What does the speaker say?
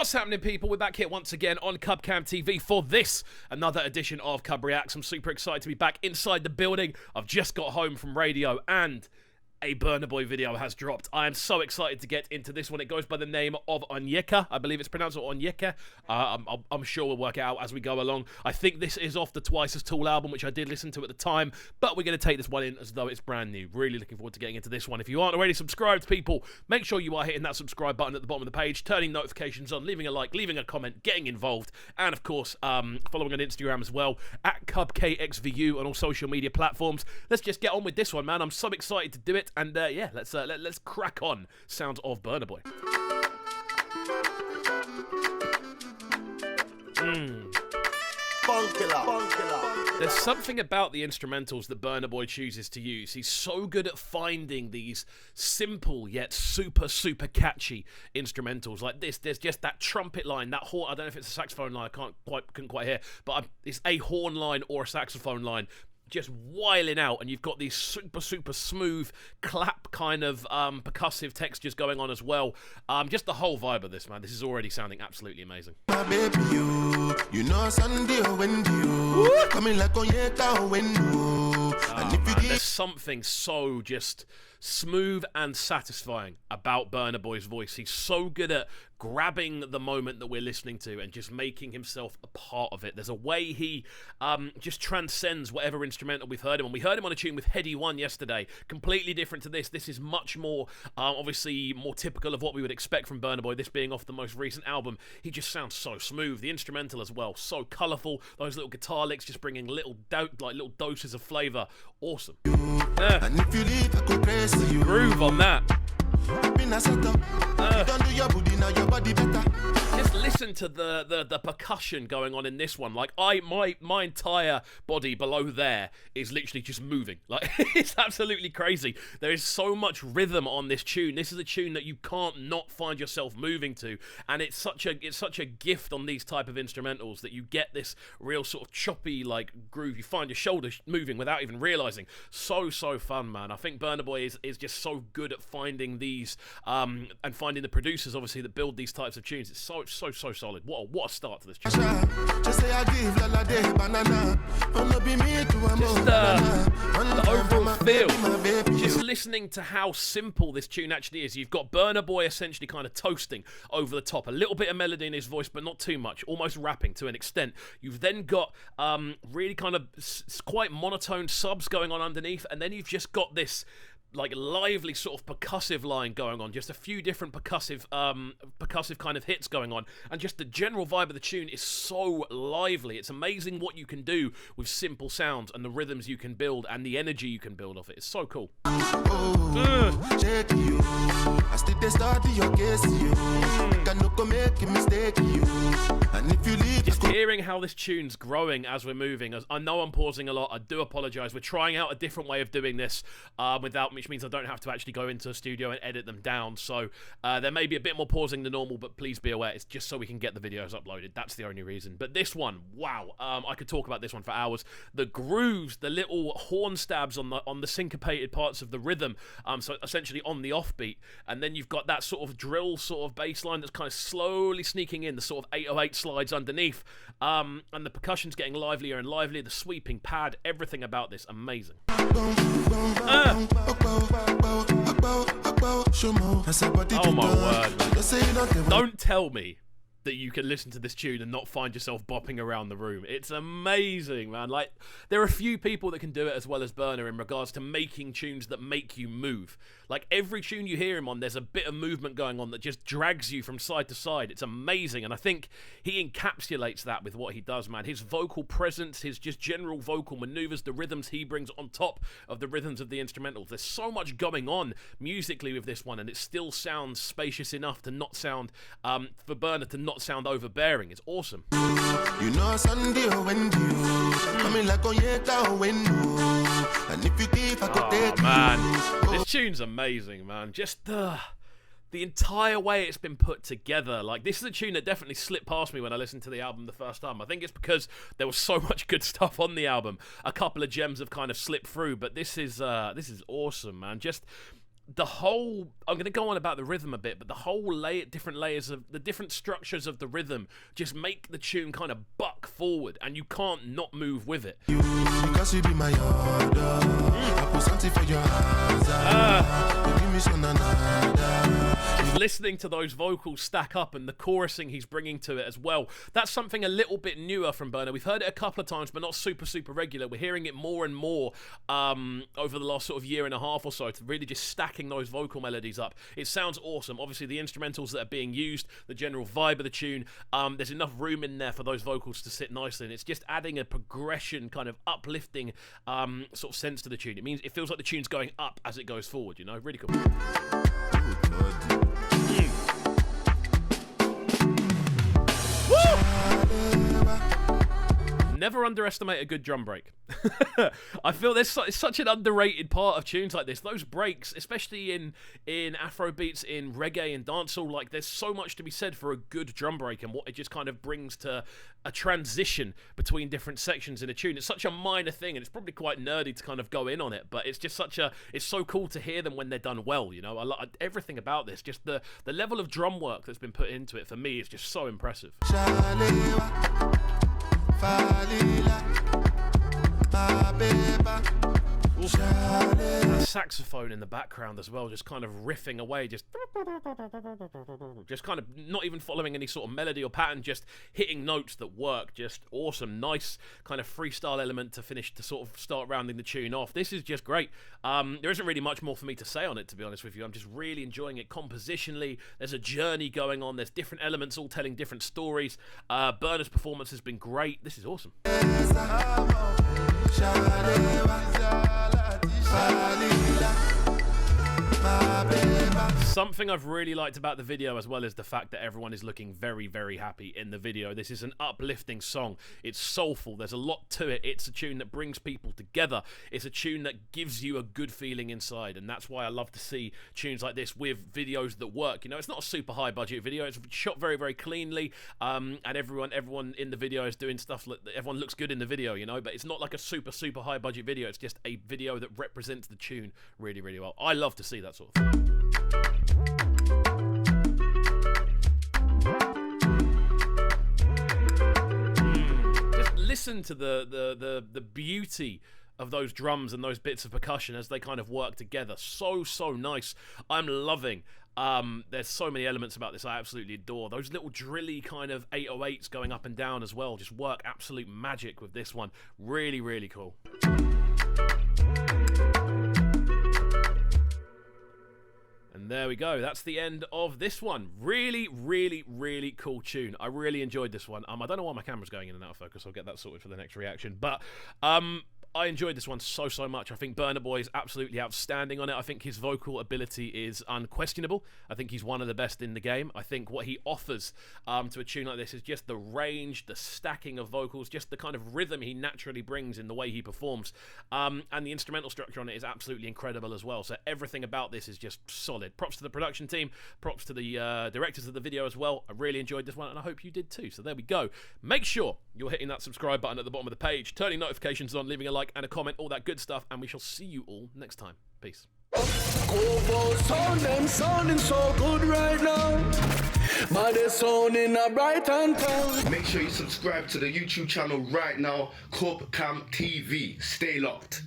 What's happening, people? We're back here once again on CubCamTV for this, another edition of CubReacts. I'm super excited to be back inside the building. I've just got home from radio and a Burna Boy video has dropped. I am so excited to get into this one. It goes by the name of Onyeka. I believe it's pronounced Onyeka. I'm sure we'll work it out as we go along. I think this is off the Twice as Tall album, which I did listen to at the time, but we're going to take this one in as though it's brand new. Really looking forward to getting into this one. If you aren't already subscribed, people, make sure you are hitting that subscribe button at the bottom of the page, turning notifications on, leaving a like, leaving a comment, getting involved, and of course, following on Instagram as well, at KXVU on all social media platforms. Let's just get on with this one, man. I'm so excited to do it, and yeah, let's crack on. Sounds of Burna Boy. There's something about the instrumentals that Burna Boy chooses to use. He's so good at finding these simple yet super catchy instrumentals like this. There's just that trumpet line, that horn. I don't know if it's a saxophone line. Couldn't quite hear, but it's a horn line or a saxophone line, just whiling out, and you've got these super smooth clap kind of percussive textures going on as well. Just the whole vibe of this, man. This is already sounding absolutely amazing. My baby, you know Sunday when you coming like Onyeka when you. There's something so just smooth and satisfying about Burna Boy's voice. He's so good at grabbing the moment that we're listening to and just making himself a part of it. There's a way he just transcends whatever instrumental we've heard him on. We heard him on a tune with Heady One yesterday, completely different to this. This is much more, obviously, more typical of what we would expect from Burna Boy, this being off the most recent album. He just sounds so smooth. The instrumental as well, so colourful. Those little guitar licks just bringing little doses of flavour. Awesome. And if you leave, I go praise you. Groove on that. Just listen to the percussion going on in this one. Like my entire body below there is literally just moving. Like it's absolutely crazy. There is so much rhythm on this tune. This is a tune that you can't not find yourself moving to, and it's such a gift on these type of instrumentals that you get this real sort of choppy like groove. You find your shoulders moving without even realizing. So fun, man. I think Burna Boy is just so good at finding these and finding the producers obviously that build these types of tunes. It's so solid. What a start to this tune. Just the overall feel. Just listening to how simple this tune actually is. You've got Burna Boy essentially kind of toasting over the top, a little bit of melody in his voice, but not too much, almost rapping to an extent. You've then got really kind of quite monotone subs going on underneath, and then you've just got this like lively sort of percussive line going on, just a few different percussive kind of hits going on, and just the general vibe of the tune is so lively. It's amazing what you can do with simple sounds and the rhythms you can build and the energy you can build off it. It's so cool. Just hearing how this tune's growing as we're moving. I know I'm pausing a lot. I do apologise. We're trying out a different way of doing this which means I don't have to actually go into a studio and edit them down. So there may be a bit more pausing than normal, but please be aware, it's just so we can get the videos uploaded. That's the only reason. But this one, wow, I could talk about this one for hours. The grooves, the little horn stabs on the syncopated parts of the rhythm, so essentially on the offbeat, and then you've got that sort of drill sort of bass line that's kind of slowly sneaking in, the sort of 808 slides underneath, and the percussion's getting livelier and livelier, the sweeping pad, everything about this, amazing. Oh my word, man. Don't tell me that you can listen to this tune and not find yourself bopping around the room. It's amazing, man. Like, there are a few people that can do it as well as Burna in regards to making tunes that make you move. Like, every tune you hear him on, there's a bit of movement going on that just drags you from side to side. It's amazing, and I think he encapsulates that with what he does, man. His vocal presence, his just general vocal maneuvers, the rhythms he brings on top of the rhythms of the instrumentals. There's so much going on musically with this one, and it still sounds spacious enough to not sound, for Burna to not sound overbearing. It's awesome. You know Sunday when you coming like Onyeka when you, and if you give I could take you. Man, this tune's amazing, man. Just the entire way it's been put together. Like, this is a tune that definitely slipped past me when I listened to the album the first time. I think it's because there was so much good stuff on the album. A couple of gems have kind of slipped through, but this is awesome, man. Just the whole, I'm going to go on about the rhythm a bit, but the whole different layers of the different structures of the rhythm just make the tune kind of buck forward, and you can't not move with it. Because you be my order. I put something for your eyes. Give me some Just listening to those vocals stack up and the chorusing he's bringing to it as well. That's something a little bit newer from Burna. We've heard it a couple of times, but not super regular. We're hearing it more and more over the last sort of year and a half or so, to really just stacking those vocal melodies up. It sounds awesome. Obviously, the instrumentals that are being used, the general vibe of the tune, there's enough room in there for those vocals to sit nicely, and it's just adding a progression, kind of uplifting sort of sense to the tune. It means it feels like the tune's going up as it goes forward, you know? Really cool. Never underestimate a good drum break. I feel it's such an underrated part of tunes like this. Those breaks, especially in Afro beats, in reggae and dancehall, like there's so much to be said for a good drum break and what it just kind of brings to a transition between different sections in a tune. It's such a minor thing, and it's probably quite nerdy to kind of go in on it, but it's just it's so cool to hear them when they're done well, you know? I like everything about this. Just the level of drum work that's been put into it, for me, is just so impressive. That saxophone in the background as well, just kind of riffing away, just kind of not even following any sort of melody or pattern, just hitting notes that work. Just awesome. Nice kind of freestyle element to sort of start rounding the tune off. This is just great. There isn't really much more for me to say on it, to be honest with you. I'm just really enjoying it compositionally. There's a journey going on. There's different elements all telling different stories. Burna's performance has been great. This is awesome. Something I've really liked about the video as well is the fact that everyone is looking very happy in the video. This is an uplifting song. It's soulful. There's a lot to it. It's a tune that brings people together. It's a tune that gives you a good feeling inside, and that's why I love to see tunes like this with videos that work. You know, it's not a super high budget video. It's shot very cleanly, and everyone in the video is doing stuff. Everyone looks good in the video, you know, but it's not like a super high budget video. It's just a video that represents the tune really well. I love to see that sort of thing. Just listen to the beauty of those drums and those bits of percussion as they kind of work together. So nice. I'm loving. There's so many elements about this I absolutely adore. Those little drilly kind of 808s going up and down as well just work absolute magic with this one. Really cool. And there we go. That's the end of this one. Really cool tune. I really enjoyed this one. I don't know why my camera's going in and out of focus. I'll get that sorted for the next reaction. But I enjoyed this one so much. I think Burna Boy is absolutely outstanding on it. I think his vocal ability is unquestionable. I think he's one of the best in the game. I think what he offers to a tune like this is just the range, the stacking of vocals, just the kind of rhythm he naturally brings in the way he performs. And the instrumental structure on it is absolutely incredible as well. So everything about this is just solid. Props to the production team. Props to the directors of the video as well. I really enjoyed this one, and I hope you did too. So there we go. Make sure you're hitting that subscribe button at the bottom of the page, turning notifications on, leaving a like and a comment, all that good stuff, and we shall see you all next time. Peace. Sounding so good right now. But they're sounding a bright and town. Make sure you subscribe to the YouTube channel right now, CubCamTV. Stay locked.